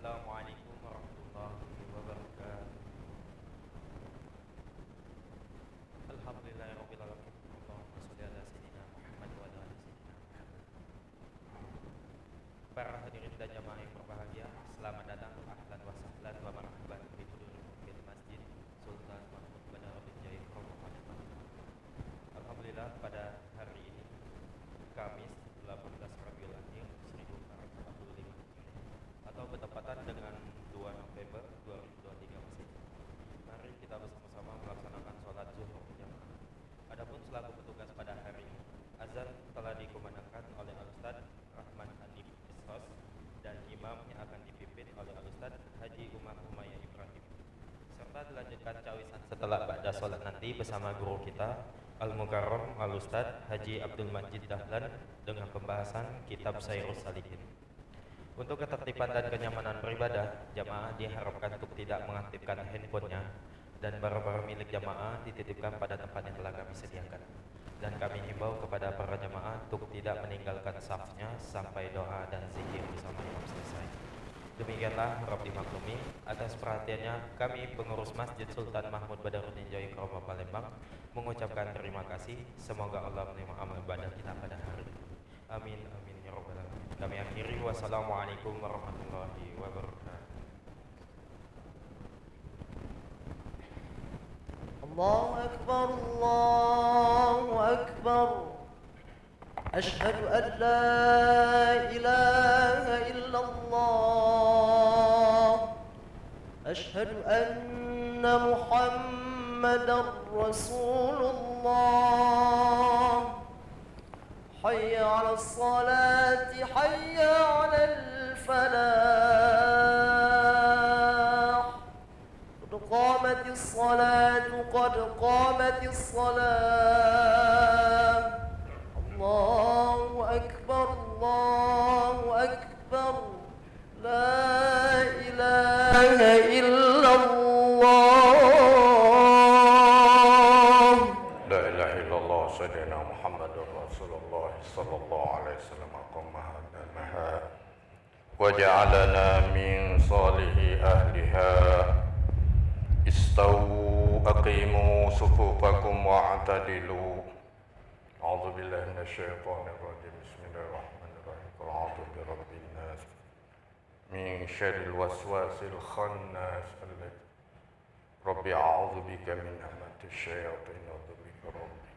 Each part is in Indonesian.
Assalamualaikum warahmatullahi wabarakatuh. Alhamdulillahirabbil alamin. Allahumma shalli ala sayyidina Muhammad wa ala ali sayyidina Muhammad. Para hadirin dan jamaah yang berbahagia, selamat datang, ahlan wa sahlan wa marhaban bi hudurikum fil Masjid Sultan Mahmud Badarudin Jaya Palembang. Alhamdulillah, pada hari ini Kamis 18 Rabiul Akhir 1445 atau bertepatan dengan 2 November 2023 Masehi. Mari kita bersama-sama melaksanakan sholat zuhur berjamaah. Adapun selaku petugas pada hari ini, azan telah dikumandangkan oleh Al-Ustaz Rahman Hanif Ishos dan imam yang akan dipimpin oleh Al-Ustaz Haji Umar Umayyah Ibrahim, serta dilanjutkan cawisan setelah ba'da sholat nanti bersama guru kita Al-Mukarram Al-Ustaz Haji Abdul Majid Dahlan dengan pembahasan Kitab Sairus Salikin. Untuk ketertiban dan kenyamanan beribadah, jamaah diharapkan untuk tidak mengaktifkan handphonenya dan barang-barang milik jamaah dititipkan pada tempat yang telah kami sediakan. Dan kami himbau kepada para jamaah untuk tidak meninggalkan safnya sampai doa dan zikir bersama imam selesai. Demikianlah harap dimaklumi. Atas perhatiannya, kami pengurus Masjid Sultan Mahmud Badarudin Jaya Palembang mengucapkan terima kasih. Semoga Allah menerima amal ibadah kita pada hari ini. Amin amin ya rabbal alamin. Kami akhiri, wassalamualaikum warahmatullahi wabarakatuh. Allahu akbar, Allahu akbar. Ashhadu an la ilaha illallah. Ashhadu anna Muhammadar Rasulullah. حي على الصلاة حي على الفلاح قد قامت الصلاة قد قامت الصلاة الله أكبر الله أكبر لا إله إلا الله لا إله إلا الله سيدنا محمد رسول الله صلى الله عليه وسلم قمها دامها وجعلنا من صالح أهلها استووا أقيموا صفوفكم واعتدلوا أعوذ بالله من الشيطان الرجيم بسم الله الرحمن الرحيم قل أعوذ برب الناس من شر الوسواس الخناس ربي أعوذ بك من همة الشياطين وأعوذ بك ربي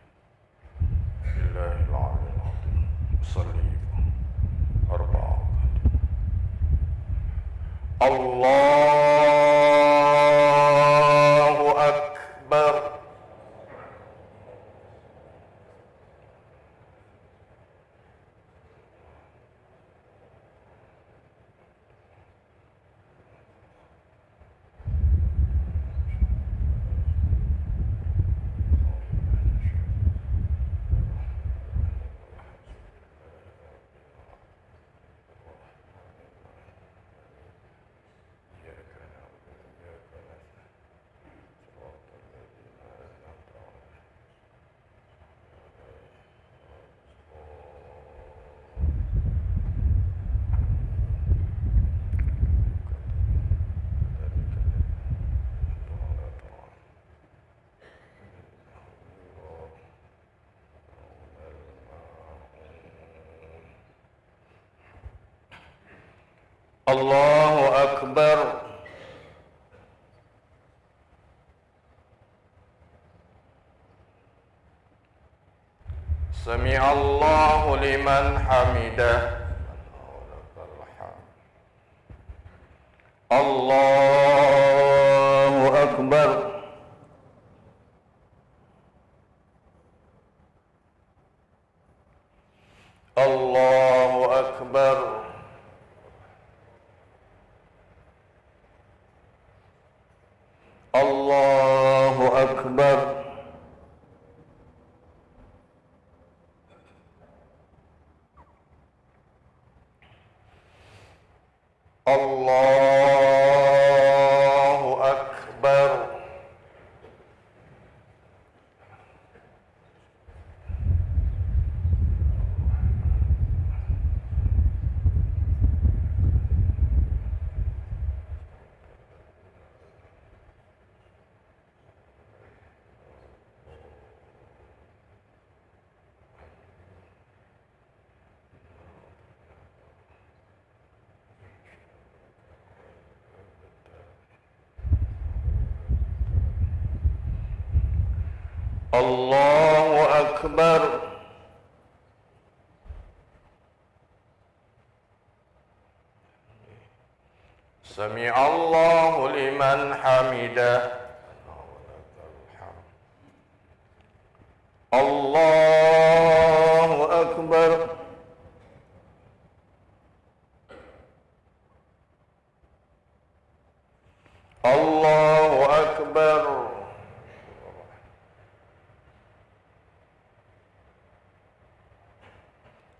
بالله العلي العظيم صلي 4 الله أكبر الله أكبر سمع الله لمن حمده الله أكبر الله أكبر الله أكبر الله أكبر الله أكبر. سمع الله لمن حمده. الله أكبر. الله أكبر.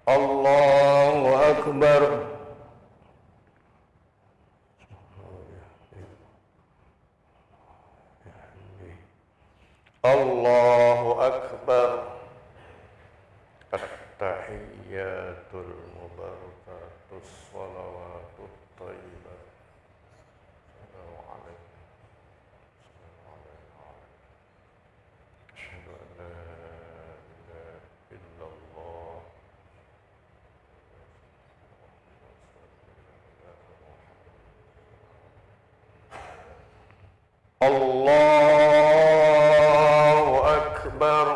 الله أكبر. الله أكبر. التحيات المباركات الصلوات الطيبات. السلام عليكم. السلام علينا. أشهد أن لا إله إلا الله. الله أكبر.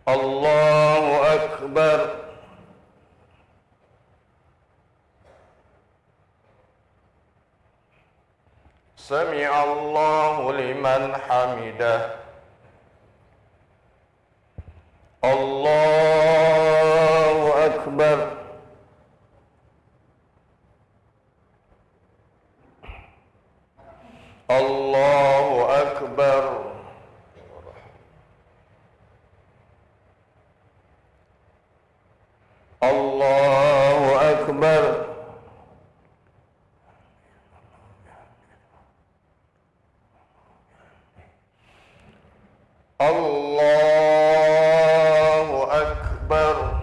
الله أكبر. سمع الله لمن حمده. الله أكبر. الله أكبر. الله أكبر. الله أكبر.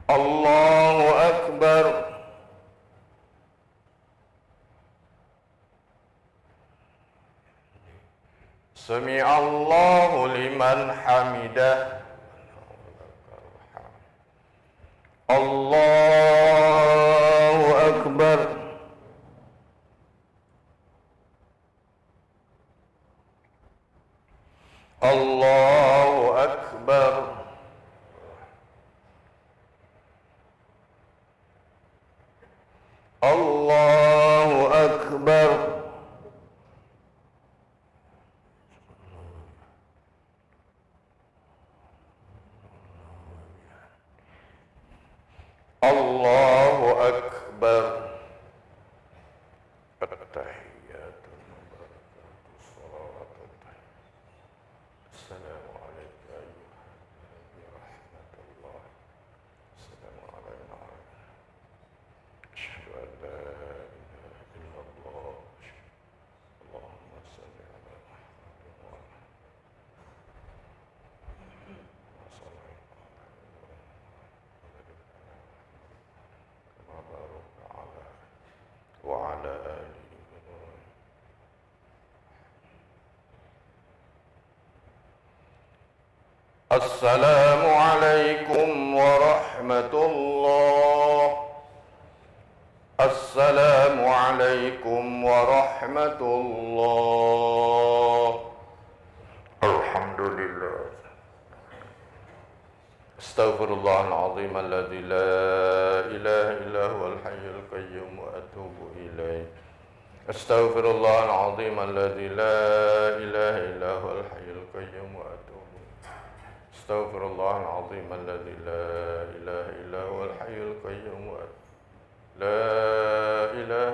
الله أكبر. سمع الله لمن حمده. الله أكبر. الله أكبر. الله أكبر. الله أكبر. التحيات المباركات الصلوات الطيبات. السلام عليك أيها النبي ورحمة الله. السلام علينا. أشهد أن لا إله إلا الله. اللهم صل على محمد وعلى صل كما باركت على وعلى آل إبراهيم. السلام عليكم ورحمة الله. السلام عليكم ورحمة الله. الحمد لله. استغفر الله العظيم الذي لا إله إلا هو الحي القيوم وأتوب إليه. استغفر الله العظيم الذي لا إله إلا هو الحي القيوم وأتوب إليه. استغفر الله العظيم الذي لا إله إلا هو الحي القيوم وأتوب لا إله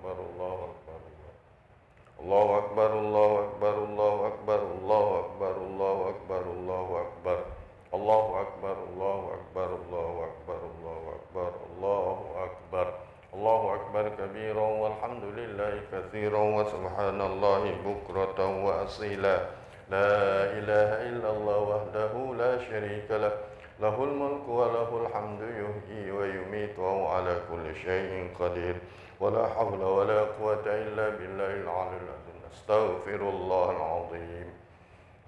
الله أكبر كبيرا والحمد لله كثيرا وسبحان الله بكرة وأصيلا لا إله إلا الله وحده لا شريك له له الملك وله الحمد يحيي ويميت وهو على كل شيء قدير ولا حول ولا قوة إلا بالله العلي العظيم أستغفر الله العظيم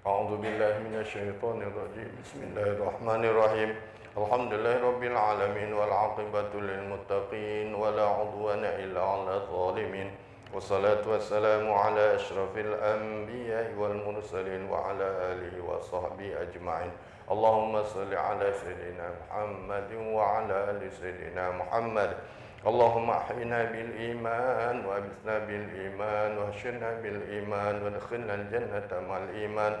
أعوذ بالله من الشيطان الرجيم بسم الله الرحمن الرحيم الحمد لله رب العالمين والعاقبة للمتقين ولا عدوان إلا على الظالمين والصلاة والسلام على أشرف الأنبياء والمرسلين وعلى آله وصحبه أجمعين اللهم صل على سيدنا محمد وعلى آل سيدنا محمد اللهم أحينا بالإيمان وأمتنا بالإيمان واحشرنا بالإيمان وادخلنا الجنة مع الإيمان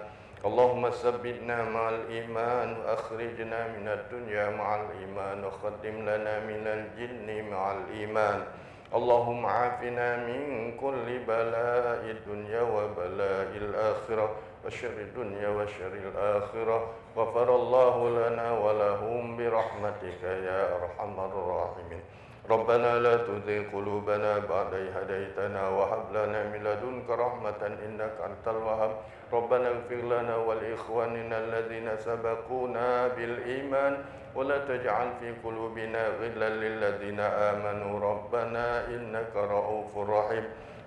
اللهم ثبتنا مع الإيمان وأخرجنا من الدنيا مع الإيمان وخدم لنا من الجن مع الإيمان اللهم عافنا من كل بلاء الدنيا وبلاء الآخرة وشر الدنيا وشر الآخرة غفر الله لنا ولهم برحمتك يا أرحم الراحمين ربنا لا تزغ قلوبنا بعد إذ هديتنا وهب لنا من لدنك رحمة إنك أنت الوهاب ربنا اغفر لنا ولإخواننا الذين سبقونا بالإيمان ولا تجعل في قلوبنا غلا للذين آمنوا ربنا إنك رؤوف رحيم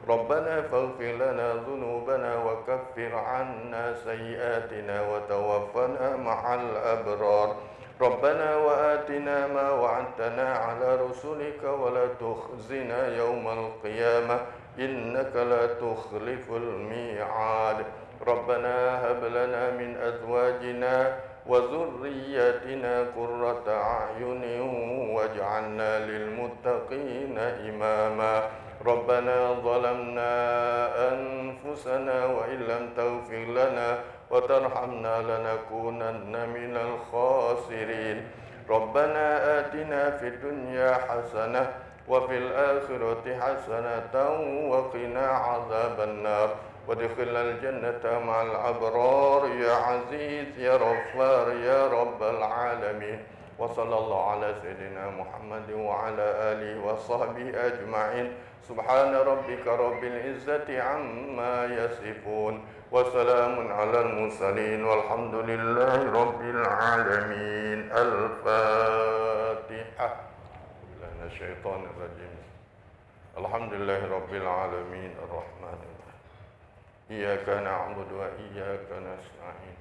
ربنا فاغفر لنا ذنوبنا وكفر عنا سيئاتنا وتوفنا مع الأبرار ربنا وآتنا ما وعدتنا على رسلك ولا تخزنا يوم القيامة إنك لا تخلف الميعاد ربنا هب لنا من أزواجنا وذرياتنا قرة أعين واجعلنا للمتقين إماما ربنا ظلمنا أنفسنا وإن لم تغفر لنا وترحمنا لنكونن من الخاسرين ربنا آتنا في الدنيا حسنة وفي الآخرة حسنة وقنا عذاب النار وادخلنا الجنة مع الأبرار يا عزيز يا غفار يا رب العالمين وصلى الله على سيدنا محمد وعلى آله وصحبه أجمعين سبحان ربك رب العزة عما يصفون وسلام على المرسلين والحمد لله رب العالمين الفاتحة من الشيطان الرجيم الحمد لله رب العالمين الرحمن الرحيم إياك نعبد وإياك نستعين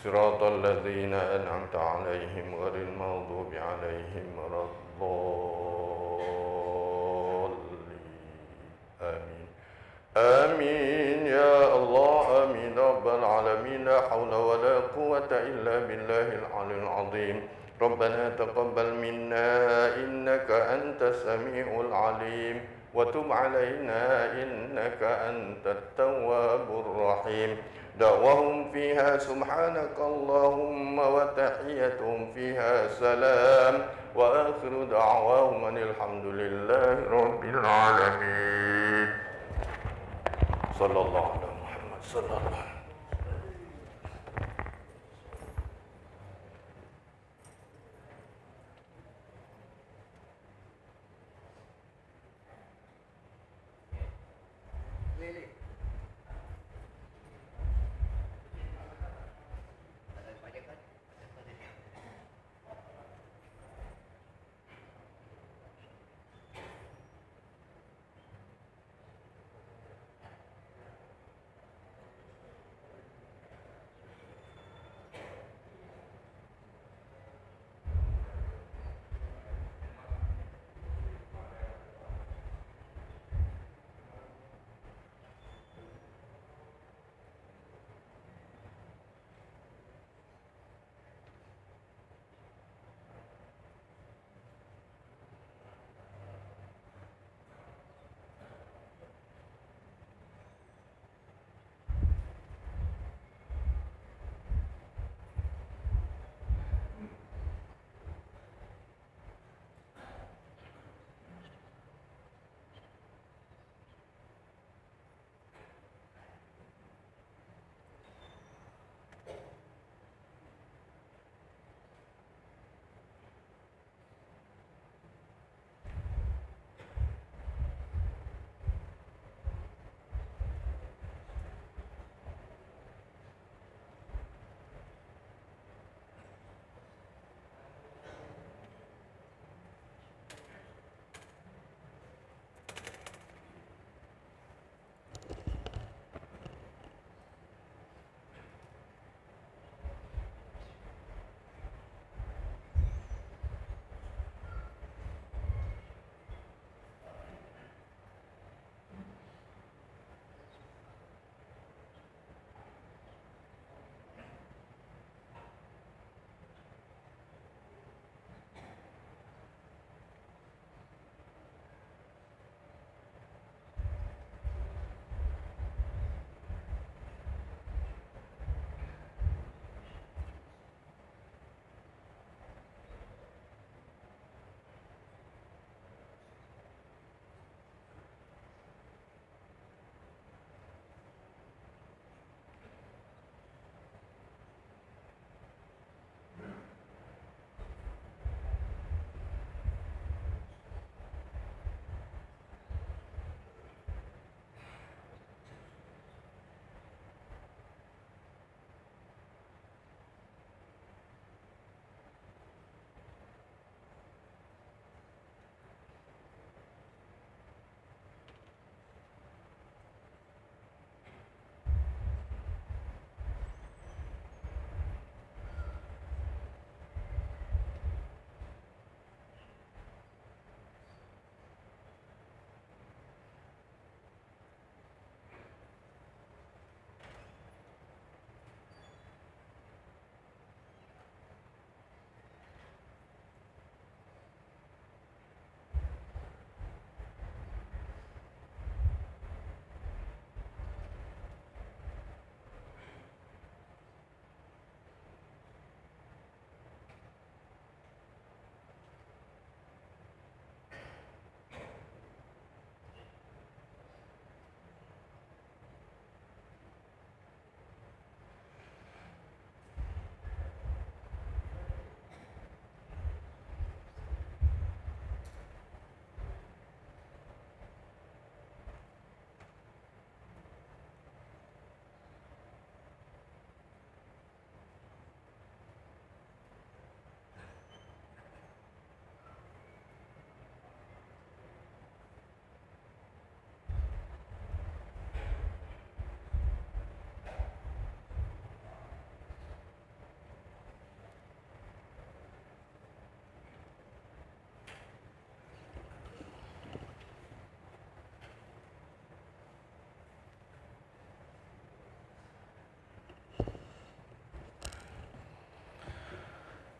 صراط الذين أنعمت عليهم غير المغضوب عليهم ولا الضالين آمين آمين يا الله آمين رب العالمين لا حول ولا قوة إلا بالله العلي العظيم ربنا تقبل منا إنك أنت السميع العليم وتب علينا إنك أنت التواب الرحيم دعوهم فيها سبحانك اللهم وتحيتهم فيها سلام وآخر دعواهم أن الحمد لله رب العالمين صلى الله على محمد صلى الله عليه وسلم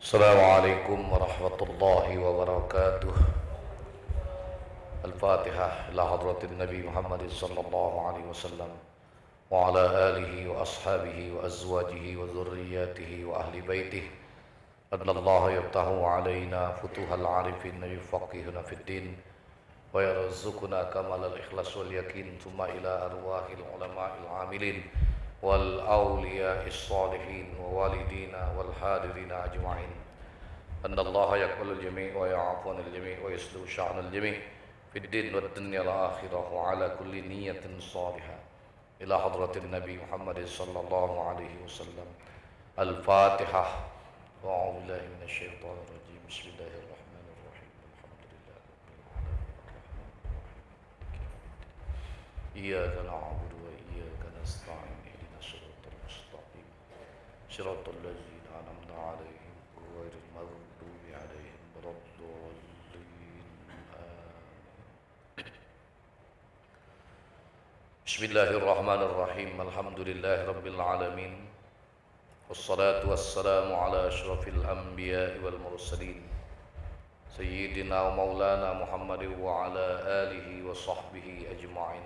Assalamualaikum warahmatullahi wabarakatuh. Al-Fatihah ila hadratin Nabi Muhammad sallallahu alaihi wasallam wa ala alihi wa ashabihi wa azwajihi wa dhurriyyatihi wa ahli baitihi. Adnallaha yaftahu alaina futuhal arifin yufaqihuna fid din wa yarzuquna kamalal ikhlas wal yakin thumma ila arwahil ulama'il amilin wal awliya'is salihin wa walidina wal hadirina ajma'in. Anna Allah yaqbalul jami' wa ya'afuna al jami' wa yuslihu sya'nal jami' fid din wad dunya al akhirah wa ala kulli niyatin salihah ila hadratin Nabi Muhammad sallallahu alaihi wasallam. Al-Fatihah. Wa a'udzu billahi minasy syaithanir rajim. Bismillahirrahmanirrahim. Alhamdulillah rabbil alamin. Iyyaka na'budu wa iyyaka nasta'in. صراط الذين أنعمت عليهم غير المغضوب عليهم ولا الضالين. بسم الله الرحمن الرحيم. الحمد لله رب العالمين والصلاة والسلام على أشرف الأنبياء والمرسلين سيدنا ومولانا محمد وعلى آله وصحبه أجمعين.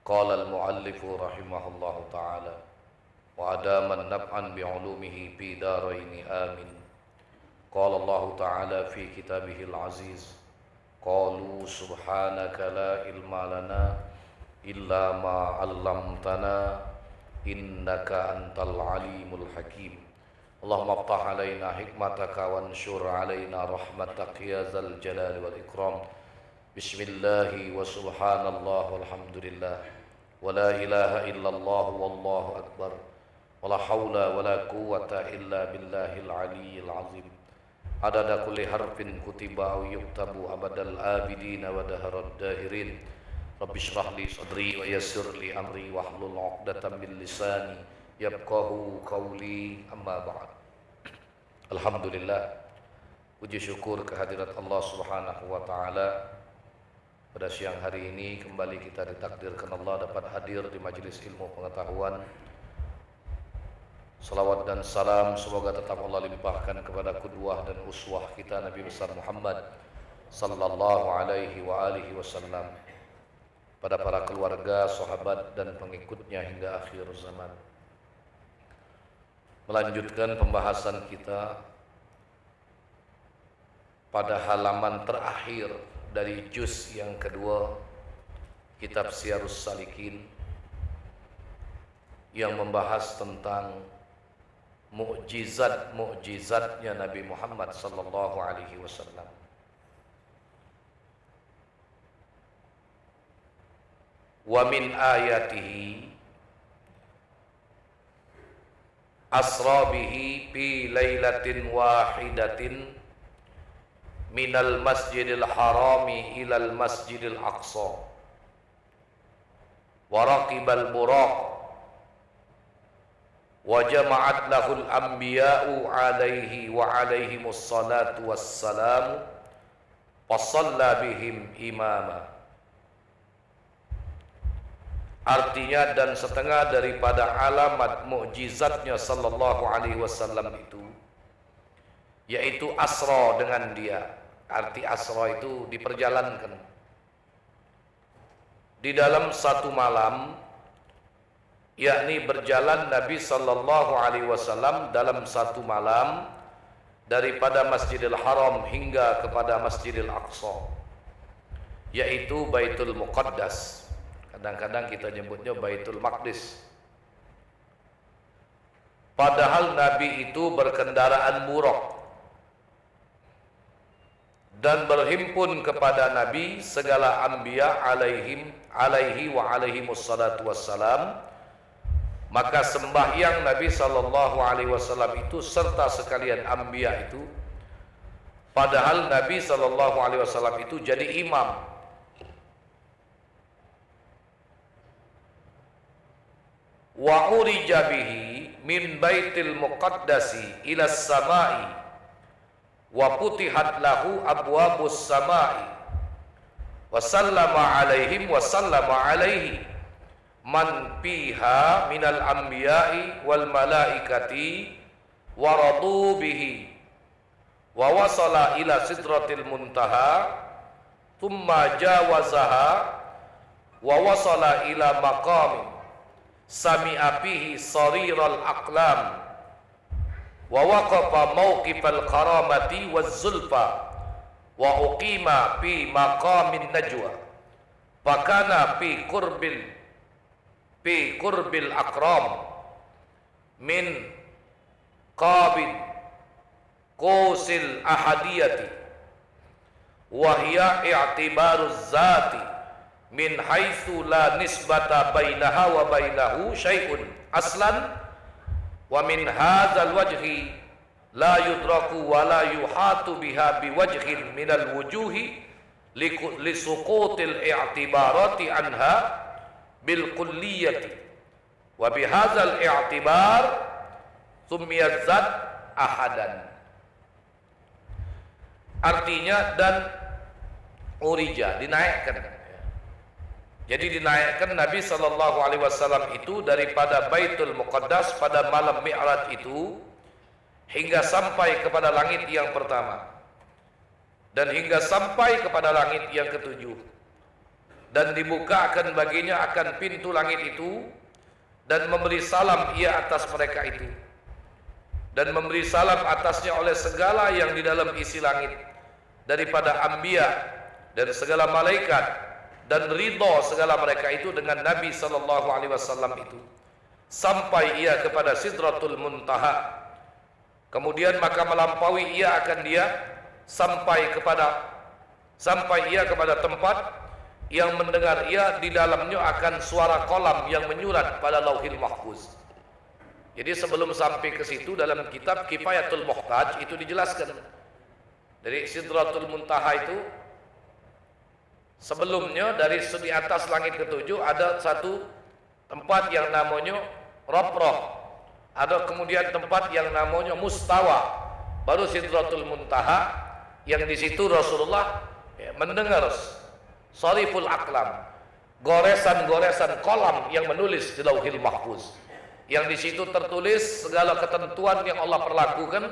قال المؤلف رحمه الله تعالى وأدام نفعا بعلومه في دارين آمين. قال الله تعالى في كتابه العزيز قالوا سبحانك لا علم لنا إلا ما علمتنا إنك أنت العليم الحكيم. اللهم افتح علينا حكمتك وانشر علينا رحمتك يا ذا الجلال والإكرام. بسم الله وسبحان الله والحمد لله ولا إله إلا الله والله أكبر ولا حول ولا قوة إلا بالله العلي العظيم. عدد كل حرف كتب أو يكتب أبد الآبدين ودهر الداهرين. رب اشرح لي صدري ويسر لي أمري واحلل عقدة من لساني yafqahu qawli. Amma ba'd. Alhamdulillah, puji syukur kehadirat Allah Subhanahu wa taala. Pada siang hari ini kembali kita ditakdirkan Allah dapat hadir di majelis ilmu pengetahuan. Salawat dan salam semoga tetap Allah limpahkan kepada qudwah dan uswah kita Nabi besar Muhammad sallallahu alaihi wa alihi wasallam, pada para keluarga, sahabat dan pengikutnya hingga akhir zaman. Melanjutkan pembahasan kita pada halaman terakhir dari juz yang kedua kitab Syiarus Salikin yang membahas tentang mukjizat-mukjizatnya Nabi Muhammad sallallahu alaihi wasallam. Wa min ayatihi asra bihi fi lailatin wahidatin minal masjidil harami ilal masjidil aqsa wa raqibal buraq wa jama'at lahul anbiya'u alaihi wa alaihimus salatu wassalam wa shalla bihim imama. Artinya, dan setengah daripada alamat mukjizatnya sallallahu alaihi wasallam itu yaitu asra dengan dia. Arti asra itu diperjalankan di dalam satu malam, yakni berjalan Nabi sallallahu alaihi wasallam dalam satu malam daripada Masjidil Haram hingga kepada Masjidil Aqsa, yaitu Baitul Muqaddas. Kadang-kadang kita nyebutnya Baitul Maqdis. Padahal Nabi itu berkendaraan buraq dan berhimpun kepada Nabi segala anbiya alaihi wa alaihimus salatu wassalam. Maka sembahyang Nabi sallallahu alaihi wasallam itu serta sekalian anbiya itu, padahal Nabi sallallahu alaihi wasallam itu jadi imam. Wa urija bihi min baitil muqaddasi ila samai wa putihat lahu abwabus samai wa sallama alaihim wa sallama alaihi man fiha minal anbiya'i wal malaikati wa radu bihi wa wasala ila sidratil muntaha thumma jawazaha wa wasala ila maqam sami'a fihi sariral aqlam wa waqafa mawqifal karamati waz zulfa wa uqima fi maqamin najwa fakana fi qurbil akram min qabil qusil ahadiyati wa hiya i'tibaruz zati min haitsu la nisbata bainaha wa bainahu syai'un aslan wa min hadzal wajhi la yudraku wa la yuhatu biha biwajhin minal wujuhi li suqutil i'tibarati anha bil kulliyati wa bihadzal i'tibar summiyat zat ahadan. Artinya dan urija, dinaikkan. Jadi dinaikkan Nabi SAW itu daripada Baitul Muqaddas pada malam Mi'raj itu hingga sampai kepada langit yang pertama dan hingga sampai kepada langit yang ketujuh, dan dibukakan baginya akan pintu langit itu dan memberi salam ia atas mereka itu dan memberi salam atasnya oleh segala yang di dalam isi langit daripada anbiya dan segala malaikat, dan ridha segala mereka itu dengan Nabi SAW itu sampai ia kepada Sidratul Muntaha. Kemudian maka melampaui ia akan dia sampai ia kepada tempat yang mendengar ia di dalamnya akan suara kolam yang menyurat pada Lauhil Mahfuz. Jadi sebelum sampai ke situ dalam kitab Kifayatul Muhtaj itu dijelaskan dari Sidratul Muntaha itu sebelumnya dari di atas langit ketujuh ada satu tempat yang namanya Rabrah, ada kemudian tempat yang namanya Mustawa, baru Sidratul Muntaha yang di situ Rasulullah mendengar sariful aqlam, goresan-goresan kolam yang menulis di Lauhil Mahfuz, yang di situ tertulis segala ketentuan yang Allah perlakukan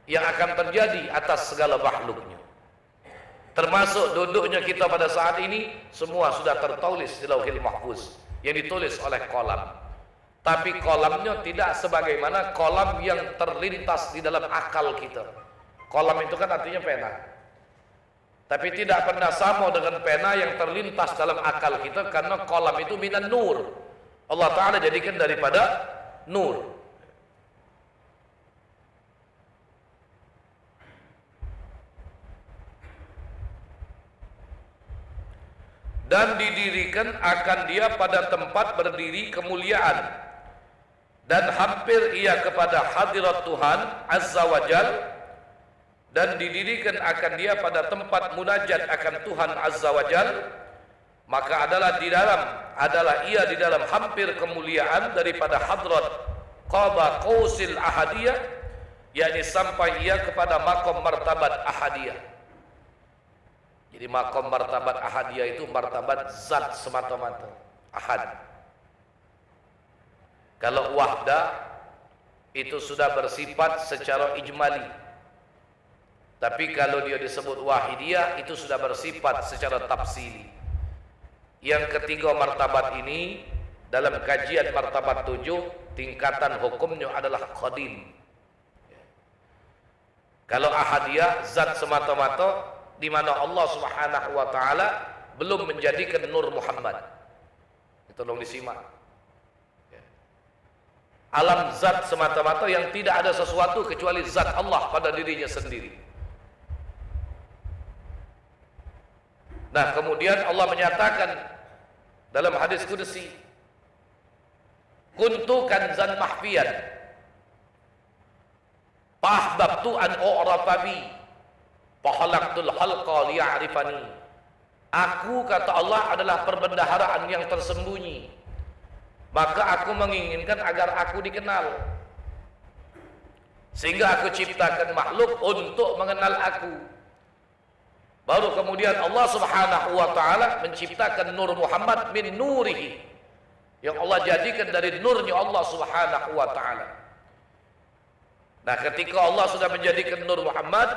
yang akan terjadi atas segala makhluknya, termasuk duduknya kita pada saat ini, semua sudah tertulis di Lauhil Mahfuz yang ditulis oleh kolam. Tapi kolamnya tidak sebagaimana kolam yang terlintas di dalam akal kita. Kolam itu kan artinya pena, tapi tidak pernah sama dengan pena yang terlintas dalam akal kita, karena kolam itu minan nur, Allah Ta'ala jadikan daripada nur. Dan didirikan akan dia pada tempat berdiri kemuliaan, dan hampir ia kepada hadirat Tuhan Azza wa Jal, dan didirikan akan dia pada tempat munajat akan Tuhan Azza wa Jal, maka adalah ia di dalam hampir kemuliaan daripada hadrat qaba qausil ahadiyah, yakni sampai ia kepada makom martabat ahadiyah. Jadi makom martabat ahadiyah itu martabat zat semata-mata, ahad. Kalau wahdah itu sudah bersifat secara ijmali, tapi kalau dia disebut wahidiyah itu sudah bersifat secara tafsili. Yang ketiga martabat ini dalam kajian martabat 7 tingkatan hukumnya adalah qadim. Kalau ahadiyah zat semata-mata, di mana Allah Subhanahu wa taala belum menjadikan Nur Muhammad. Itu tolong disimak. Alam zat semata-mata yang tidak ada sesuatu kecuali zat Allah pada dirinya sendiri. Nah, kemudian Allah menyatakan dalam hadis qudsi, kuntu kanzan mahfiyan fahbabtu an u'rafa bi fahalaqtul halqa liya'rifani. Aku, kata Allah, adalah perbendaharaan yang tersembunyi, maka aku menginginkan agar aku dikenal, sehingga aku ciptakan makhluk untuk mengenal aku. Baru kemudian Allah Subhanahu wa taala menciptakan Nur Muhammad min nurihi, yang Allah jadikan dari nurnya Allah Subhanahu wa taala. Nah, ketika Allah sudah menjadikan Nur Muhammad,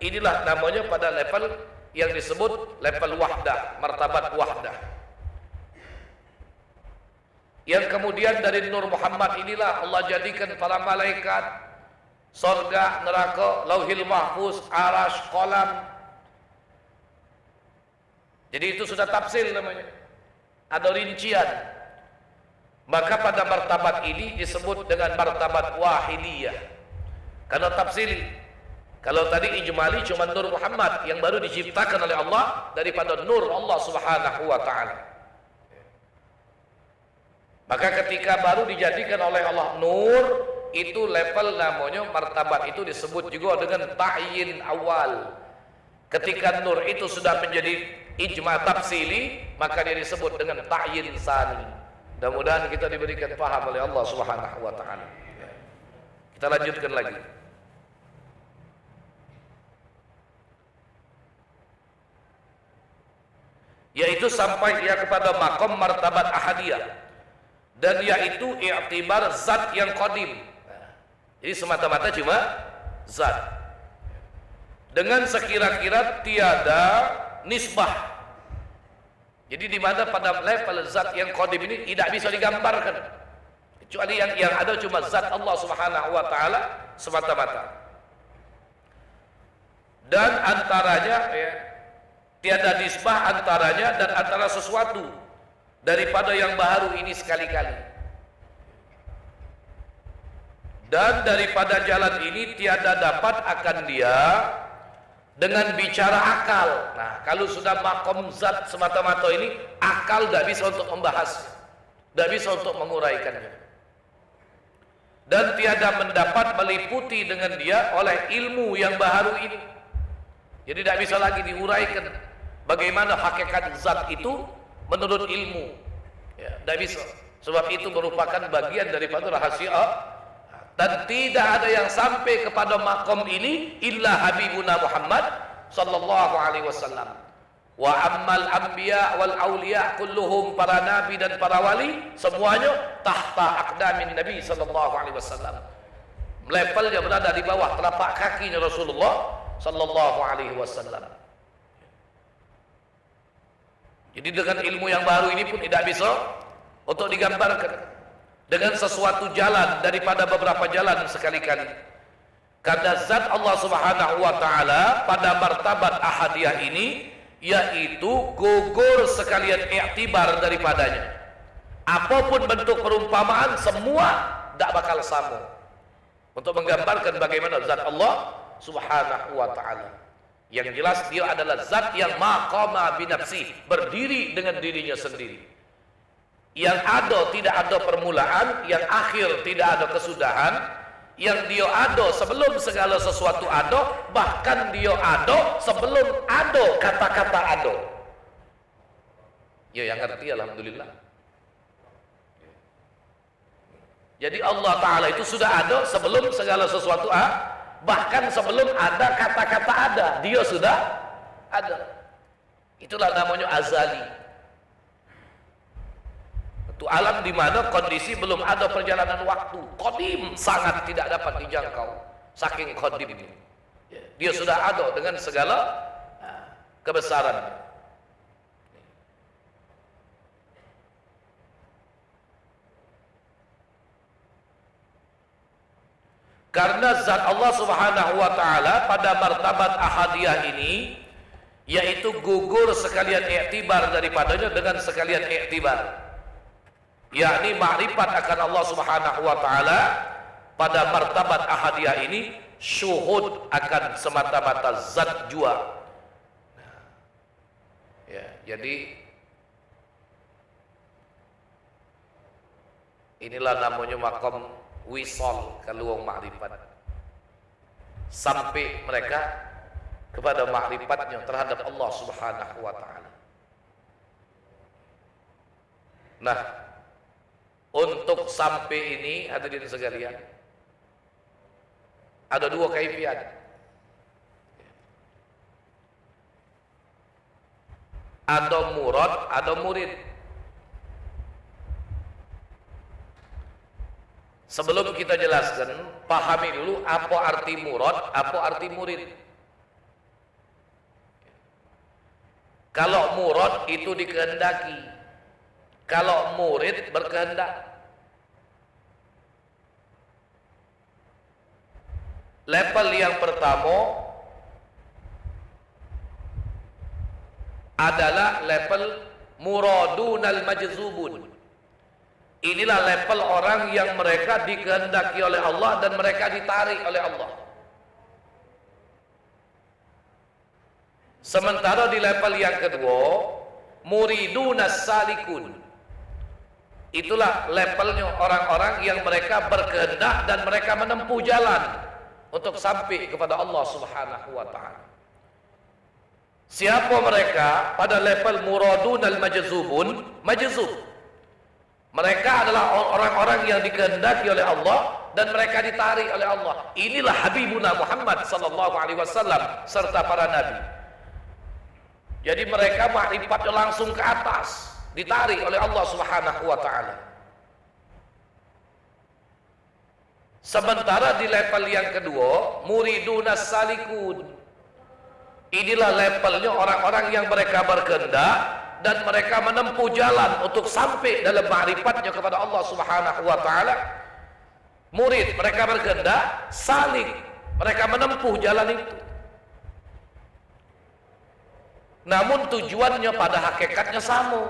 inilah namanya pada level yang disebut level wahdah, martabat wahdah. Yang kemudian dari Nur Muhammad inilah Allah jadikan para malaikat, surga, neraka, lauhil mahfuz, arash, qalam. Jadi itu sudah tafsil namanya, ada rincian. Maka pada martabat ini disebut dengan martabat wahidiyah, karena tafsili. Kalau tadi ijmali cuma Nur Muhammad yang baru diciptakan oleh Allah daripada Nur Allah Subhanahu wa ta'ala. Maka ketika baru dijadikan oleh Allah Nur, itu level namanya martabat itu disebut juga dengan ta'yin awal. Ketika Nur itu sudah menjadi ijma tafsili, maka dia disebut dengan ta'yin sani. Mudah-mudahan kita diberikan paham oleh Allah Subhanahu wa ta'ala. Kita lanjutkan lagi. Yaitu sampai dia kepada makom martabat ahadiyah, dan yaitu i'tibar zat yang qadim. Jadi semata-mata cuma zat dengan sekira-kira tiada nisbah. Jadi di mana pada level zat yang qadim ini tidak bisa digambarkan, kecuali yang ada cuma zat Allah Subhanahu wa ta'ala semata-mata. Dan antaranya tiada nisbah antaranya dan antara sesuatu daripada yang baru ini sekali-kali. Dan daripada jalan ini tiada dapat akan dia dengan bicara akal. Nah, kalau sudah makom zat semata-mata ini, akal tidak bisa untuk membahasnya, tidak bisa untuk menguraikannya. Dan tiada mendapat meliputi dengan dia oleh ilmu yang baru ini. Jadi tidak bisa lagi diuraikan bagaimana hakikat zat itu menurut ilmu. Ya, tidak bisa. Sebab itu merupakan bagian daripada rahasia. Dan tidak ada yang sampai kepada makom ini illa Habibuna Muhammad sallallahu alaihi wasallam. Wa ammal anbiya wal auliya kulluhum, para nabi dan para wali semuanya tahta aqdamin Nabi sallallahu alaihi wasallam. Levelnya berada di bawah telapak kakinya Rasulullah sallallahu alaihi wasallam. Jadi dengan ilmu yang baru ini pun tidak bisa untuk digambarkan dengan sesuatu jalan daripada beberapa jalan sekali-kali. Karena zat Allah Subhanahu wa ta'ala pada martabat ahadiyah ini yaitu gugur sekalian i'tibar daripadanya. Apapun bentuk perumpamaan semua tidak bakal sama untuk menggambarkan bagaimana zat Allah Subhanahu wa ta'ala. Yang jelas dia adalah zat yang maqama binafsi, berdiri dengan dirinya sendiri. Yang ada tidak ada permulaan, yang akhir tidak ada kesudahan, yang dia ada sebelum segala sesuatu ada, bahkan dia ada sebelum ada kata-kata ada. Ya, yang ngerti alhamdulillah. Jadi Allah Ta'ala itu sudah ada sebelum segala sesuatu bahkan sebelum ada kata-kata ada, dia sudah ada. Itulah namanya azali. Itu alam di mana kondisi belum ada perjalanan waktu, qadim, sangat tidak dapat dijangkau, saking qadim ini. Dia sudah ada dengan segala kebesaran. Karena zat Allah Subhanahu wa ta'ala pada martabat ahadiyah ini yaitu gugur sekalian i'tibar daripadanya dengan sekalian i'tibar, yakni ma'rifat akan Allah Subhanahu wa ta'ala pada martabat ahadiyah ini syuhud akan semata-mata zat jua. Ya, jadi inilah namanya makom wisol kalau ma'rifat, sampai mereka kepada ma'rifatnya terhadap Allah Subhanahu wa ta'ala. Nah, untuk sampai ini hadirin sekalian ada dua kaifiat. Ada murad, ada murid. Sebelum kita jelaskan, pahami dulu apa arti murad, apa arti murid. Kalau murad itu dikehendaki. Kalau murid berkehendak. Level yang pertama adalah level muradunal majzubun. Inilah level orang yang mereka dikehendaki oleh Allah dan mereka ditarik oleh Allah. Sementara di level yang kedua, muridunas salikun. Itulah levelnya orang-orang yang mereka berkehendak dan mereka menempuh jalan untuk sampai kepada Allah Subhanahu wa taala. Siapa mereka pada level muradunal majzubun? Majzub. Mereka adalah orang-orang yang dikehendaki oleh Allah dan mereka ditarik oleh Allah. Inilah Habibuna Muhammad sallallahu alaihi wasallam serta para nabi. Jadi mereka makrifatnya langsung ke atas, ditarik oleh Allah Subhanahu wa taala. Sementara di level yang kedua, muridunas salikun. Inilah levelnya orang-orang yang mereka berkehendak dan mereka menempuh jalan untuk sampai dalam ma'rifatnya kepada Allah Subhanahu wa taala. Murid, mereka berkehendak, salik, mereka menempuh jalan itu. Namun tujuannya pada hakikatnya sama.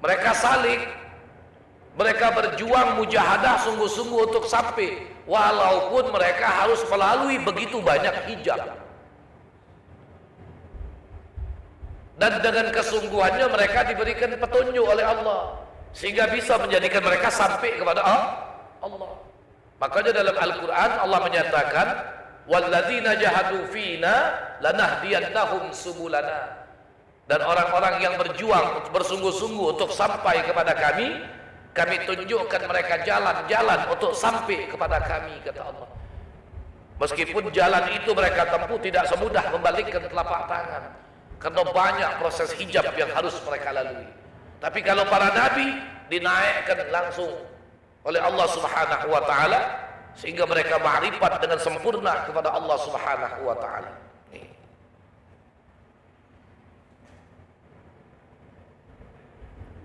Mereka salik, mereka berjuang mujahadah sungguh-sungguh untuk sampai, walaupun mereka harus melalui begitu banyak hijab. Dan dengan kesungguhannya mereka diberikan petunjuk oleh Allah sehingga bisa menjadikan mereka sampai kepada Allah. Makanya dalam Al-Quran Allah menyatakan, walladzina jahadu fina lanahdiyannahum subulana. Dan orang-orang yang berjuang bersungguh-sungguh untuk sampai kepada kami tunjukkan mereka jalan-jalan untuk sampai kepada kami, kata Allah. Meskipun jalan itu mereka tempuh tidak semudah membalikkan telapak tangan, karena banyak proses hijab yang harus mereka lalui. Tapi kalau para nabi dinaikkan langsung oleh Allah Subhanahu wa taala sehingga mereka ma'rifat dengan sempurna kepada Allah Subhanahu wa taala.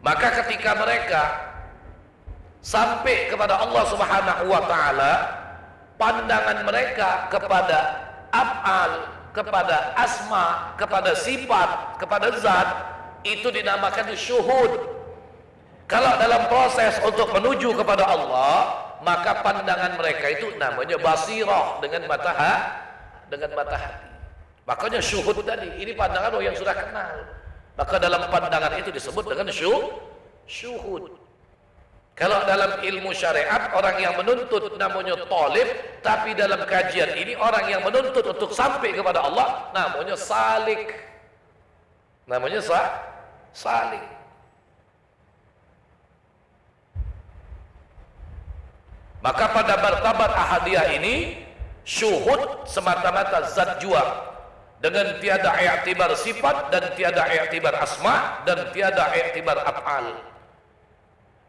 Maka ketika mereka sampai kepada Allah Subhanahu wa taala, pandangan mereka kepada af'al, kepada asma, kepada sifat, kepada zat itu dinamakan syuhud. Kalau dalam proses untuk menuju kepada Allah, maka pandangan mereka itu namanya basirah, dengan mata hati. Makanya syuhud tadi, ini pandangan yang sudah kenal. Maka dalam pandangan itu disebut dengan syuhud. Kalau dalam ilmu syariat orang yang menuntut namanya talib, tapi dalam kajian ini orang yang menuntut untuk sampai kepada Allah namanya salik. Namanya salik. Maka pada martabat ahadiyah ini syuhud semata-mata zat jua, dengan tiada i'tibar sifat dan tiada i'tibar asma dan tiada i'tibar af'al.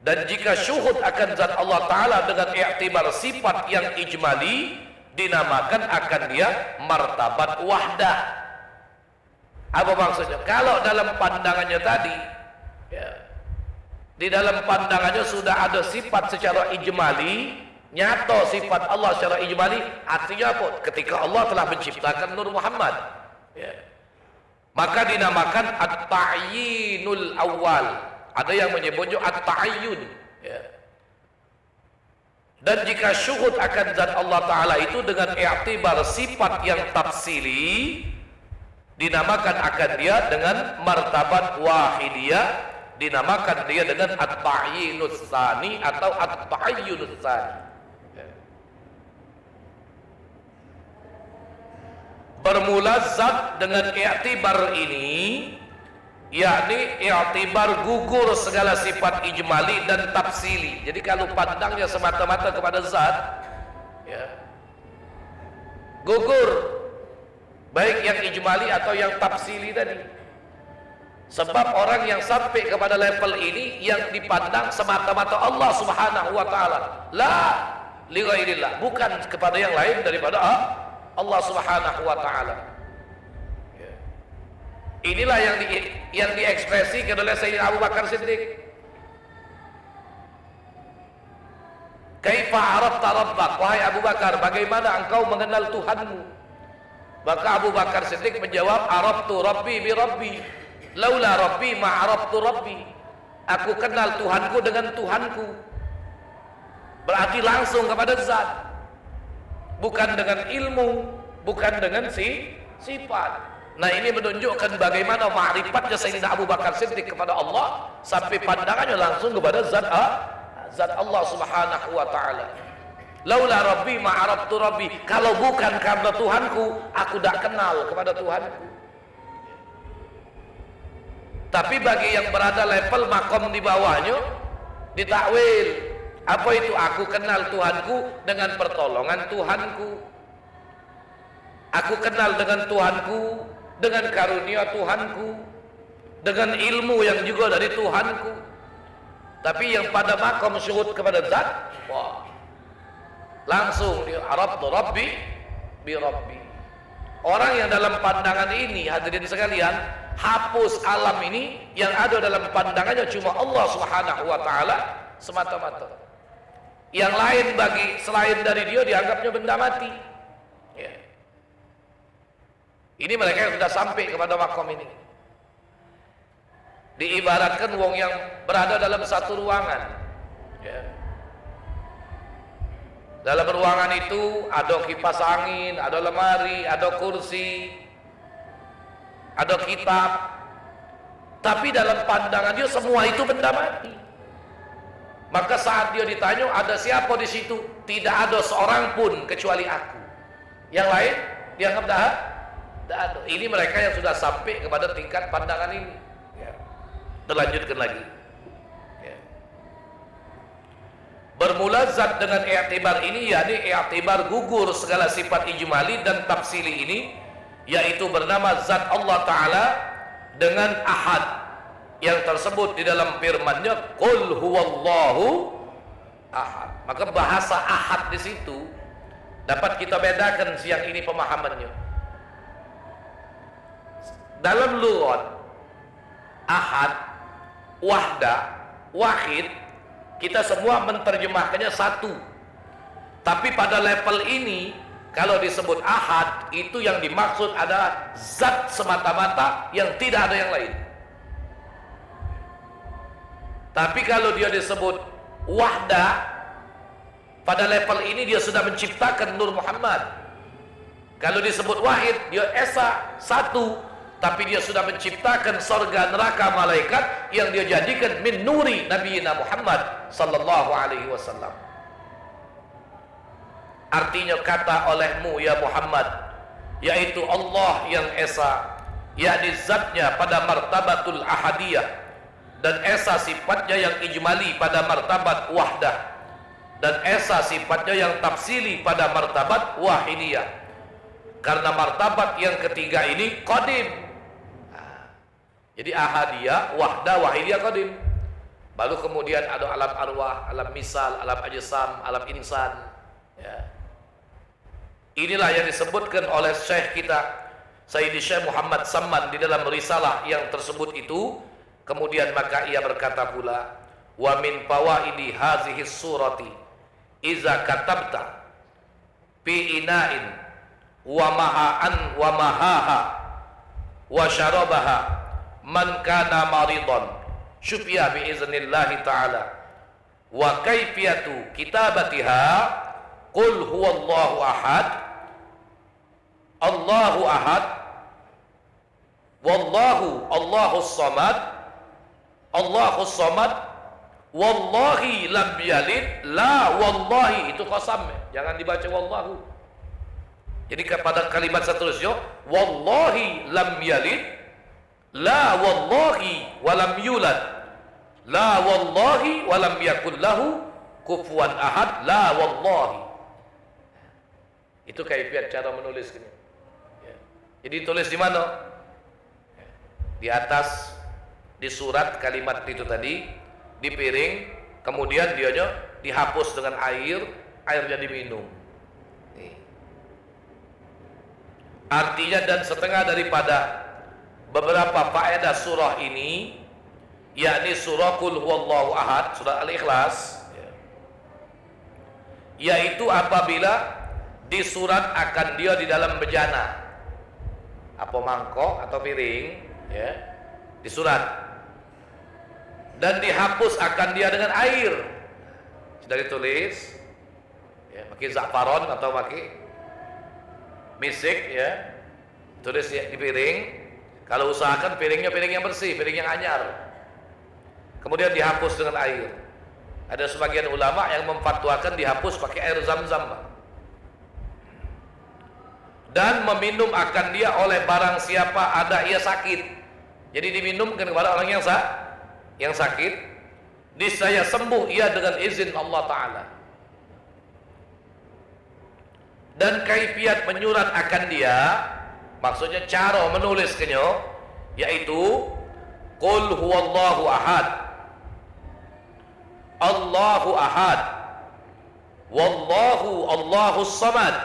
Dan jika syuhud akan zat Allah Ta'ala dengan i'tibar sifat yang ijmali, dinamakan akan dia martabat wahdah. Apa maksudnya? Kalau dalam pandangannya tadi ya, di dalam pandangannya sudah ada sifat secara ijmali, nyata sifat Allah secara ijmali, artinya apa? Ketika Allah telah menciptakan Nur Muhammad ya, maka dinamakan at-ta'yinul awal. Ada yang menyebutnya at-ta'ayyun ya. Dan jika syuhud akan zat Allah Ta'ala itu dengan i'tibar sifat yang tafsili, dinamakan akan dia dengan martabat wahidiyah, dinamakan dia dengan at-ta'yinus tsani atau at-ta'ayyunus tsani. Bermula zat dengan i'tibar ini, yakni i'tibar gugur segala sifat ijmali dan tafsili. Jadi kalau pandangnya semata-mata kepada zat ya, gugur baik yang ijmali atau yang tafsili tadi. Sebab orang yang sampai kepada level ini yang dipandang semata-mata Allah Subhanahu wa taala, la li ghairillah, bukan kepada yang lain daripada Allah Subhanahu wa taala. Inilah yang diekspresikan oleh Sayyidina Abu Bakar Siddiq. Kaifa arafta rabbak, wahai Abu Bakar, bagaimana engkau mengenal Tuhanmu? Maka Abu Bakar Siddiq menjawab, araftu rabbi bi rabbi, laula rabbi ma araftu rabbi. Aku kenal Tuhanku dengan Tuhanku. Berarti langsung kepada zat, bukan dengan ilmu, bukan dengan sifat. Nah, ini menunjukkan bagaimana ma'rifatnya Sayyidina Abu Bakar Siddiq kepada Allah sampai pandangannya langsung kepada zat Allah Subhanahu wa taala. Laula rabbi ma araftu rabbi, kalau bukan karena Tuhanku, aku tidak kenal kepada Tuhanku. Tapi bagi yang berada level makom di bawahnya, ditakwil. Apa itu? Aku kenal Tuhanku dengan pertolongan Tuhanku. Aku kenal dengan Tuhanku dengan karunia Tuhanku, dengan ilmu yang juga dari Tuhanku. Tapi yang pada makom syuhud kepada zat, wah, langsung dia araftu rabbi bi rabbi. Orang yang dalam pandangan ini, hadirin sekalian, hapus alam ini, yang ada dalam pandangannya cuma Allah Subhanahu wa taala semata-mata. Yang lain bagi selain dari dia dianggapnya benda mati. Ya. Ini mereka yang sudah sampai kepada makom ini. Diibaratkan wong yang berada dalam satu ruangan. Ya. Dalam ruangan itu ada kipas angin, ada lemari, ada kursi, ada kitab. Tapi dalam pandangan dia semua itu benda mati. Maka saat dia ditanya, ada siapa di situ? Tidak ada seorang pun kecuali aku. Yang lain dianggap dah. Ini mereka yang sudah sampai kepada tingkat pandangan ini. Ya. Terlanjutkan lagi. Ya. Bermula zat dengan i'tibar ini, yakni i'tibar gugur segala sifat ijmali dan tafsili ini, yaitu bernama zat Allah Ta'ala dengan ahad, yang tersebut di dalam firman-Nya qul huwallahu ahad. Maka bahasa ahad di situ dapat kita bedakan siang ini pemahamannya. Dalam lughat ahad, wahda, wahid, kita semua menerjemahkannya satu. Tapi pada level ini, kalau disebut ahad, itu yang dimaksud adalah zat semata-mata yang tidak ada yang lain. Tapi kalau dia disebut wahda, pada level ini dia sudah menciptakan Nur Muhammad. Kalau disebut wahid, dia esa, satu, tapi dia sudah menciptakan surga, neraka, malaikat yang dia jadikan min nuri Nabiina Muhammad sallallahu alaihi wasallam. Artinya kata olehmu ya Muhammad, yaitu Allah yang esa, yakni zatnya pada martabatul ahadiyah, dan esa sifatnya yang ijmali pada martabat wahdah, dan esa sifatnya yang tafsili pada martabat wahidiyah. Karena martabat yang ketiga ini qadim. Jadi ahadiyah, wahdah, wahidiyah, qadim. Lalu kemudian ada alam arwah, alam misal, alam ajsam, alam insan. Ya. Inilah yang disebutkan oleh Syekh kita Sayyidi Syekh Muhammad Samman di dalam risalah yang tersebut itu. Kemudian maka ia berkata pula, wa min fawaidi hazihi surati iza katabta fi ina'in wa maha'an wa mahaha wa syarabaha man kana maridan syufiya biiznillahi ta'ala wa kaifiyatu kitabatiha qul huwallahu ahad Allahu ahad wallahu Allahus samad Allahus samad wallahi lam yalid la wallahi, itu qasam, jangan dibaca wallahu. Jadi pada kalimat seterusnya wallahi lam yalid la wallahi walam yulad la wallahi walam yakul lahu kufuwan ahad la wallahi. Itu kaifiat cara menulis ini. Jadi tulis di mana? Di atas, di surat kalimat itu tadi, di piring, kemudian dianya dihapus dengan airnya diminum. Artinya dan setengah daripada beberapa faedah surah ini, yakni surah Qul Huwallahu Ahad, surah Al-Ikhlas, yaitu apabila disurat akan dia di dalam bejana, apa mangkok atau piring, ya, disurat, dan dihapus akan dia dengan air. Sudah ditulis, ya, pakai za'faron atau pakai misik, ya, tulis ya, di piring. Kalau usahakan piringnya piring yang bersih, piring yang anyar. Kemudian dihapus dengan air. Ada sebagian ulama yang memfatwakan dihapus pakai air zam-zam, dan meminum akan dia oleh barang siapa ada ia sakit. Jadi diminumkan kepada orang yang sakit, niscaya sembuh ia dengan izin Allah Ta'ala. Dan kaifiat menyurat akan dia, maksudnya cara menuliskannya, yaitu Qul Huwallahu Ahad, Allahu Ahad, Allahus Samad,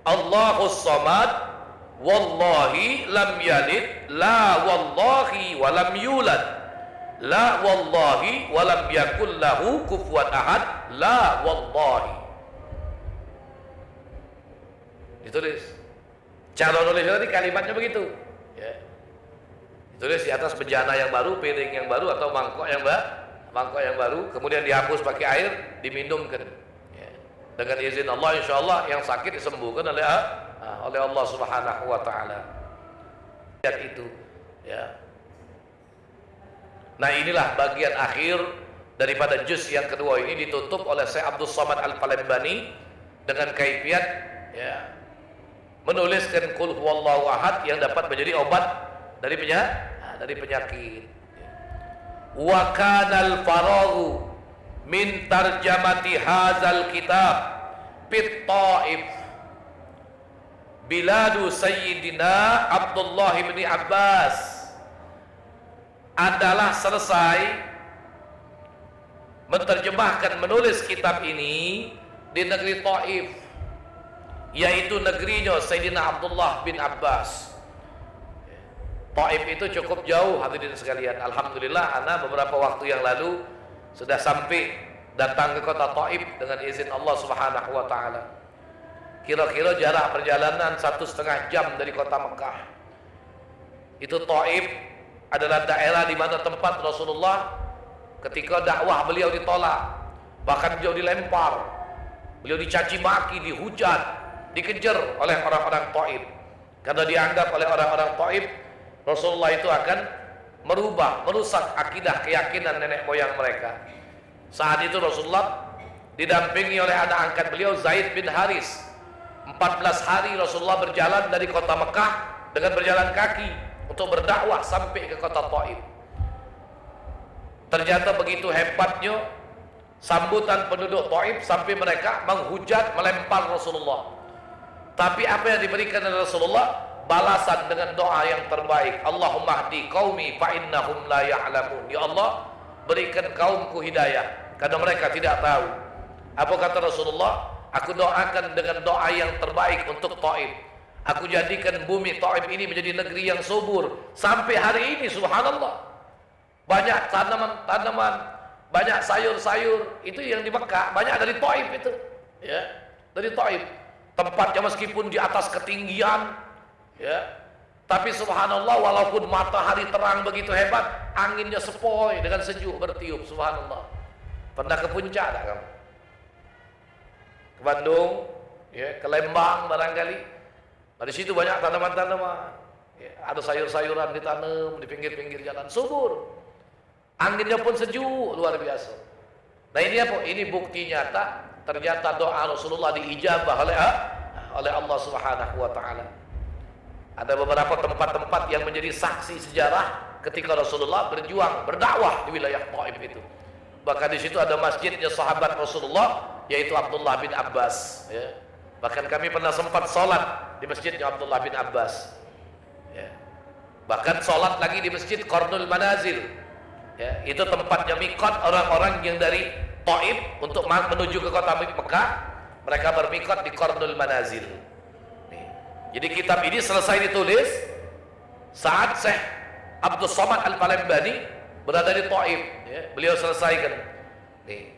Allahus Samad, Wallahi lam yalid, la wallahi walam yulad, la wallahi walam yakul lahu kufuwan ahad, la wallahi. Ditulis. Cara nulisnya tadi kalimatnya begitu, ya. Ditulis di atas bejana yang baru, piring yang baru atau mangkok yang baru, kemudian dihapus pakai air, diminumkan. Ya. Dengan izin Allah, insyaallah yang sakit disembuhkan oleh Allah Subhanahu wa Ta'ala. Itu, ya. Nah, inilah bagian akhir daripada juz yang kedua ini, ditutup oleh Syekh Abdul Samad Al-Palembani dengan kaifiat, ya, menuliskan Qul Huwallahu Ahad yang dapat menjadi obat dari penyakit. Wa kanal faraghu min tarjamati hadzal kitab fit Taif biladu Sayyidina Abdullah bin Abbas, adalah selesai menerjemahkan, menulis kitab ini di negeri Taif, yaitu negerinya Sayyidina Abdullah bin Abbas. Taif itu cukup jauh, hadirin sekalian. Alhamdulillah, ana beberapa waktu yang lalu sudah sampai datang ke kota Taif dengan izin Allah Subhanahu wa Ta'ala. Kira-kira jarak perjalanan 1,5 jam dari kota Mekah. Itu Taif adalah daerah di mana tempat Rasulullah ketika dakwah beliau ditolak, bahkan beliau dilempar, beliau dicaci maki, dihujat, dikejar oleh orang-orang Taif, karena dianggap oleh orang-orang Taif Rasulullah itu akan merusak akidah, keyakinan nenek moyang mereka. Saat itu Rasulullah didampingi oleh anak angkat beliau Zaid bin Haris. 14 hari Rasulullah berjalan dari kota Mekah dengan berjalan kaki untuk berdakwah sampai ke kota Taif. Ternyata begitu hebatnya sambutan penduduk Taif sampai mereka menghujat, melempar Rasulullah. Tapi apa yang diberikan oleh Rasulullah? Balasan dengan doa yang terbaik. Allahumma hdi qaumi fa innahum la ya'lamun. Ya Allah, berikan kaumku hidayah karena mereka tidak tahu. Apa kata Rasulullah? Aku doakan dengan doa yang terbaik untuk Taif. Aku jadikan bumi Taif ini menjadi negeri yang subur. Sampai hari ini subhanallah, banyak tanaman-tanaman, banyak sayur-sayur itu yang di Mekah, banyak dari Taif itu, ya, dari Taif. Tempatnya meskipun di atas ketinggian, ya, tapi subhanallah, walaupun matahari terang begitu hebat, anginnya sepoi dengan sejuk bertiup, subhanallah. Pernah ke puncak tak kamu? Ke Bandung, ya, ke Lembang barangkali. Nah, di situ banyak tanaman-tanaman, ya, ada sayur-sayuran ditanam di pinggir-pinggir jalan, subur. Anginnya pun sejuk, luar biasa. Nah, ini apa? Ini bukti nyata ternyata doa Rasulullah diijabah oleh Allah Subhanahu wa Ta'ala. Ada beberapa tempat-tempat yang menjadi saksi sejarah ketika Rasulullah berjuang, berdakwah di wilayah Taif itu. Bahkan di situ ada masjidnya sahabat Rasulullah, yaitu Abdullah bin Abbas, ya. Bahkan kami pernah sempat sholat di masjidnya Abdullah bin Abbas, ya. Bahkan sholat lagi di masjid Qarnul Manazil, ya. Itu tempatnya mikot orang-orang yang dari Taif untuk menuju ke kota Mekah. Mereka bermikot di Qarnul Manazil. Nih. Jadi kitab ini selesai ditulis saat Syekh Abdul Somad Al-Palembani berada di Taif, ya, beliau selesaikan. Nih.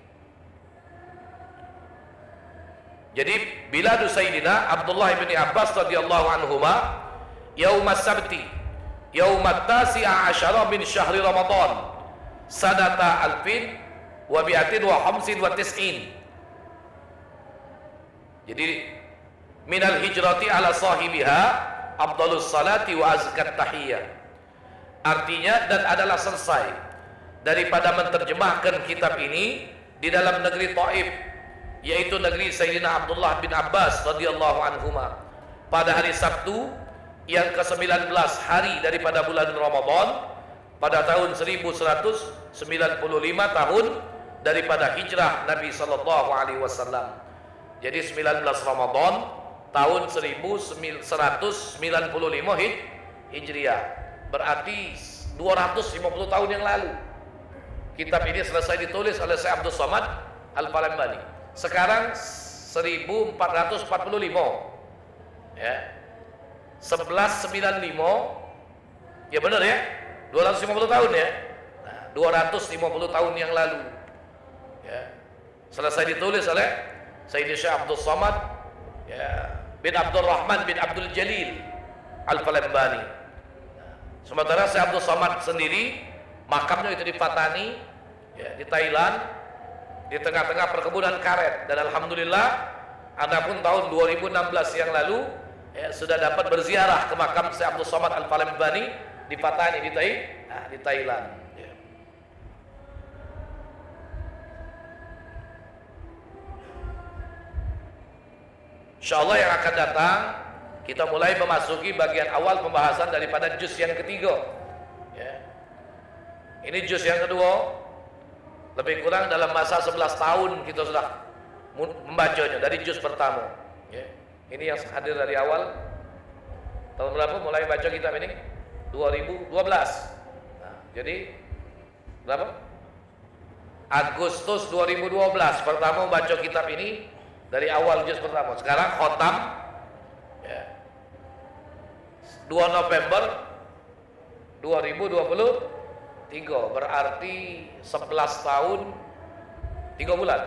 Jadi bila Sayyidina Abdullah bin Abbas radhiyallahu anhuma yaumas sabti yaumat tasi'a asyara min syahri Ramadan sanata alfin wa bi'atin wa khamsin wa tis'in. Jadi minal hijrati ala sahibiha afdalus salati wa azkat tahiyyah. Artinya, dan adalah selesai daripada menerjemahkan kitab ini di dalam negeri Taif, yaitu negeri Sayyidina Abdullah bin Abbas radhiyallahu anhuma, pada hari Sabtu yang ke-19 hari daripada bulan Ramadan pada tahun 1195 tahun daripada hijrah Nabi sallallahu alaihi wasallam. Jadi 19 Ramadan tahun 1195 Hijriah, berarti 250 tahun yang lalu kitab ini selesai ditulis oleh Syekh Abdul Somad Al-Palembani. Sekarang 1445, ya, 1195, ya benar ya, 250 tahun ya. Nah, 250 tahun yang lalu, ya, selesai ditulis oleh Sayyidina Syekh Abdul Somad, ya, bin Abdul Rahman bin Abdul Jalil Al-Palembani. Sementara Syekh Abdul Somad sendiri makamnya itu di Patani, ya, di Thailand, di tengah-tengah perkebunan karet. Dan alhamdulillah, adapun tahun 2016 yang lalu, ya, sudah dapat berziarah ke makam Syekh Abdul Somad Al-Palembani di Patani di Thailand. Ya. Insyaallah yang akan datang kita mulai memasuki bagian awal pembahasan daripada juz yang ketiga. Ya. Ini juz yang kedua, lebih kurang dalam masa 11 tahun kita sudah membacanya dari juz pertama. Ya. Ini yang hadir dari awal. Tahun berapa mulai baca kitab ini? 2012. Nah, jadi berapa? Agustus 2012 pertama baca kitab ini dari awal juz pertama. Sekarang khotam, ya, 2 November 2023, berarti 11 tahun 3 bulan.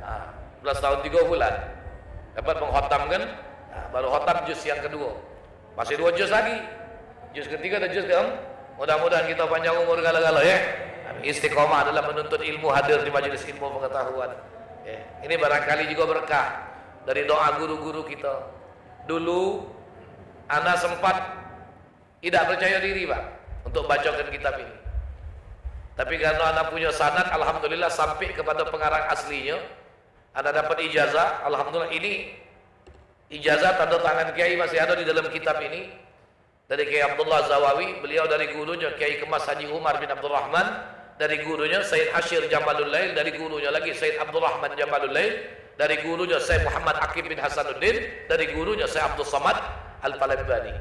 Nah, 11 tahun 3 bulan dapat mengkhotamkan. Nah, baru khotam juz yang kedua. Masih 2 juz lagi, juz ketiga dan juz ke-4. Mudah-mudahan kita panjang umur gala-gala, ya. Istiqomah adalah menuntut ilmu, hadir di majelis ilmu pengetahuan. Ya, ini barangkali juga berkah dari doa guru-guru kita. Dulu Anda sempat tidak percaya diri, Pak, untuk bacakan kitab ini. Tapi karena Anda punya sanad, alhamdulillah sampai kepada pengarang aslinya, Anda dapat ijazah. Alhamdulillah, ini ijazah tanda tangan Kiai masih ada di dalam kitab ini, dari Kiai Abdullah Zawawi. Beliau dari gurunya Kiai Kemas Haji Umar bin Abdul Rahman, dari gurunya Sayyid Hashir Jamalul Lail, dari gurunya lagi Sayyid Abdul Rahman Jamalul Lail, dari gurunya Sayyid Muhammad Aqib bin Hasanuddin, dari gurunya Sayyid Abdul Somad Al-Palembani.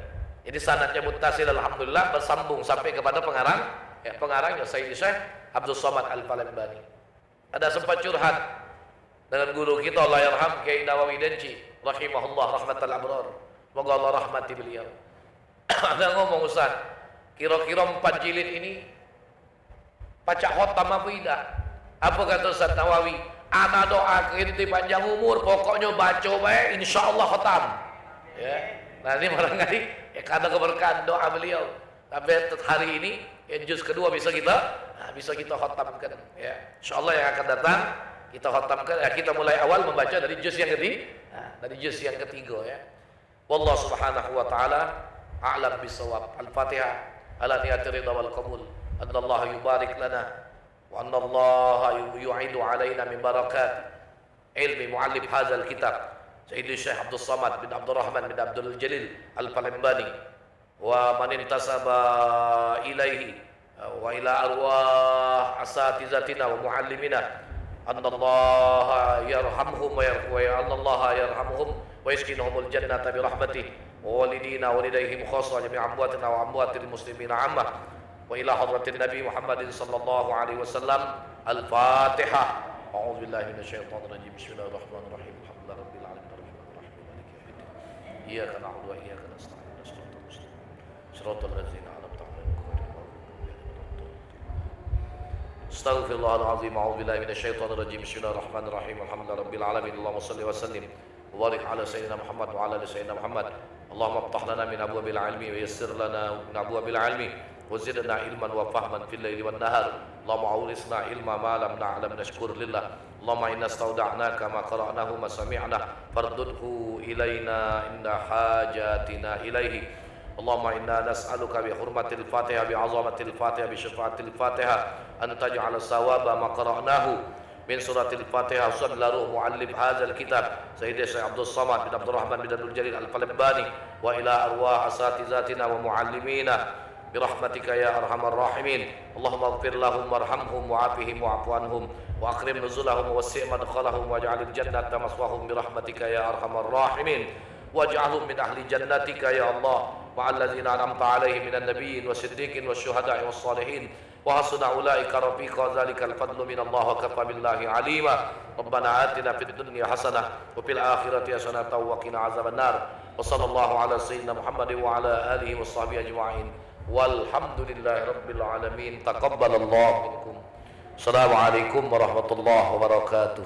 Jadi sanadnya muttasil, alhamdulillah, bersambung sampai kepada pengarang, ya, pengarangnya Sayyid Syekh Abdul Somad Al-Palembani. Ada sempat curhat dengan guru kita, Allah yarham, Kiai Nawawi Denci rahimahullah rahmatal abrar, semoga Allah rahmati beliau. Ada ngomong, Ustaz, kira-kira 4 jilid ini pacak khotam apa tidak? Apa kata Ustaz Nawawi? Ana doa ente panjang umur, pokoknya baca baik, insyaallah khotam. Ya. Nah, ini barangkali ya, karena keberkahan doa beliau. Sampai hari ini ya, juz kedua bisa kita khotamkan. Ya. Insyaallah yang akan datang kita khotamkan. Ya, kita mulai awal membaca dari juz yang ketiga. Nah, dari juz yang ketiga, ya. Wallahu subhanahu wa ta'ala a'lam bisawab. Al-Fatihah ala niyati ridha wal qabul. Anna Allah yubarik lana wa anna Allah yu'idu alaina min barakat ilmi muallif hadzal kitab Sayyidi Syekh Abdul Somad bin Abdul Rahman bin Abdul Jalil Al-Palembani wa man intasaba ilaihi wa ila arwah asatizatina wa muallimina anna Allah yarhamhum wa anna Allah yarhamhum wa yaskinhumul jannata bi rahmatihi wa walidina wa walidayhim khassa jami' amwatina wa amwatil muslimina ammah wa ila hadratin Nabi Muhammadin sallallahu alaihi wasallam. Al-Fatihah. A'udzu billahi minasyaitonir rajim. Bismillahirrahmanirrahim. Alhamdulillahirabbil alamin. Arrahmanirrahim. Maliki yaumiddin. إياك نعبد وإياك نستعين صراط المستقيم صراط الذين أنعمت عليهم غير المغضوب عليهم ولا الضالين. استغفر الله العظيم. أعوذ بالله من الشيطان الرجيم. بسم الله الرحمن الرحيم. الحمد لله رب العالمين. اللهم صل وسلم وبارك على سيدنا محمد وعلى آل سيدنا محمد. اللهم افتح لنا من أبواب العلم ويسر لنا من أبواب العلم وزدنا علما وفهما في الليل والنهار. اللهم أورثنا علما ما لم نعلم نشكر لله. اللهم إنا استودعناك ما قرأناه ما سمعنا فاردده إلينا عند حاجاتنا إليه. اللهم إنا نسألك بحرمة الفاتحة بعظمة الفاتحة بشفاعة الفاتحة أن تجعل ثواب ما قرأناه من سورة الفاتحة صلى روح معلم هذا الكتاب سيدي الشيخ عبد الصمد بن عبد الرحمن بن عبد الجليل الفلباني وإلى أرواح أساتذتنا ومعلمينا برحمتك يا أرحم الراحمين. اللهم اغفر لهم وارحمهم وعافهم واعف عنهم وأكرم نزلهم ووسع مدخلهم واجعل الجنة مثواهم برحمتك يا أرحم الراحمين. واجعلهم من أهل جنتك يا الله مع الذين أنعمت عليهم من النبيين والصديقين والشهداء والصالحين وحسن أولئك رفيقا. ذلك الفضل من الله وكفى بالله عليما. ربنا آتنا في الدنيا حسنة وفي الآخرة حسنة وقنا عذاب النار. وصلى الله على سيدنا محمد وعلى آله وصحبه أجمعين والحمد لله رب العالمين. تقبل الله منكم. السلام عليكم ورحمة الله وبركاته.